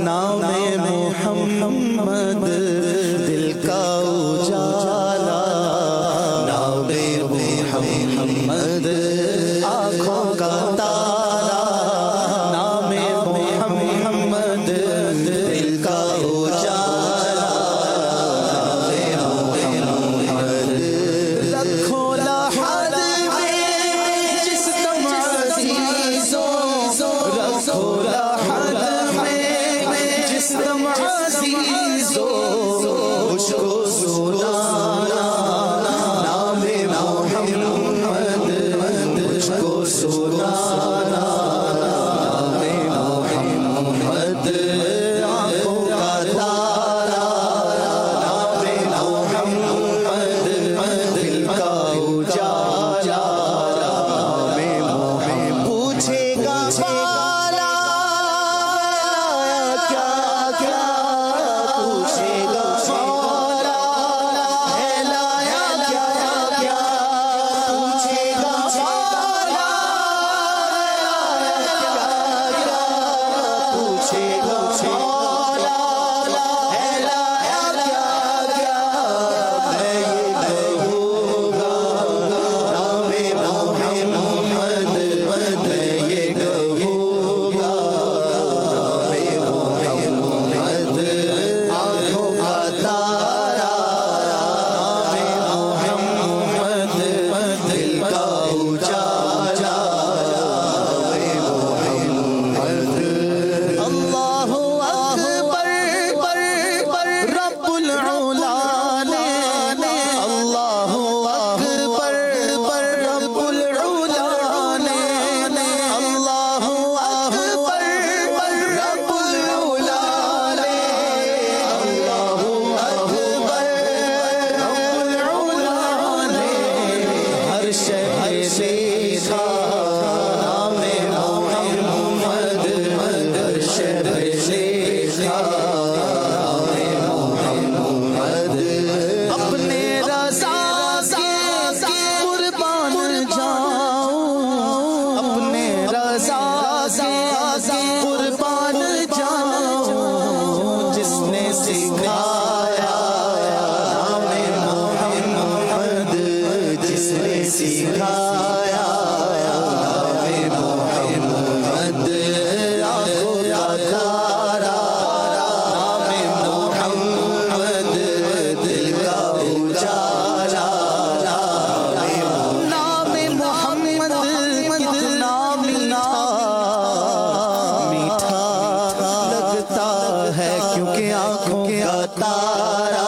نام محمد دل کا اجالا، نام محمد آنکھوں کا تارا، نام محمد دل کا اجالا، نام محمد رکھو لحد میں جس دم عزیزوں، رکھو لحد میں جس دم عزیزوں، مجھ کو سنانا نام محمد، مجھ کو سنانا نام محمد، آنکھوں کا تارا، نام محمد دل کا اجالا، نام محمد پوچھے گا بالا کیا کیا، پوچھے گا بالا ہے لایا کیا کیا، پوچھے گا بالا پوچھے گا بالا ہے لایا کیا کیا، میں یہ کہوں گا نام محمد، میں یہ کہوں گا نام محمد، آنکھوں کا تارا، نام محمد دل کا اجالا، محمد اللہ اکبر رب العلا نے، اللہ اکبر رب العلا نے، اللہ اکبر رب العلا نے، اللہ اکبر رب العلا نے، ہر شے سیکھا نام محمد، ہر شے سیکھا نام محمد، اپنے رضا سے قربان جاؤں، اپنے رضا سے قربان جاؤں، جس نے سکھایا نام محمد، جس نے سکھایا نام محمد، آنکھوں کا تارا، نام محمد دل کا اجالا، نام محمد کتنا میٹھا لگتا ہے، کیونکہ آنکھوں کا تارا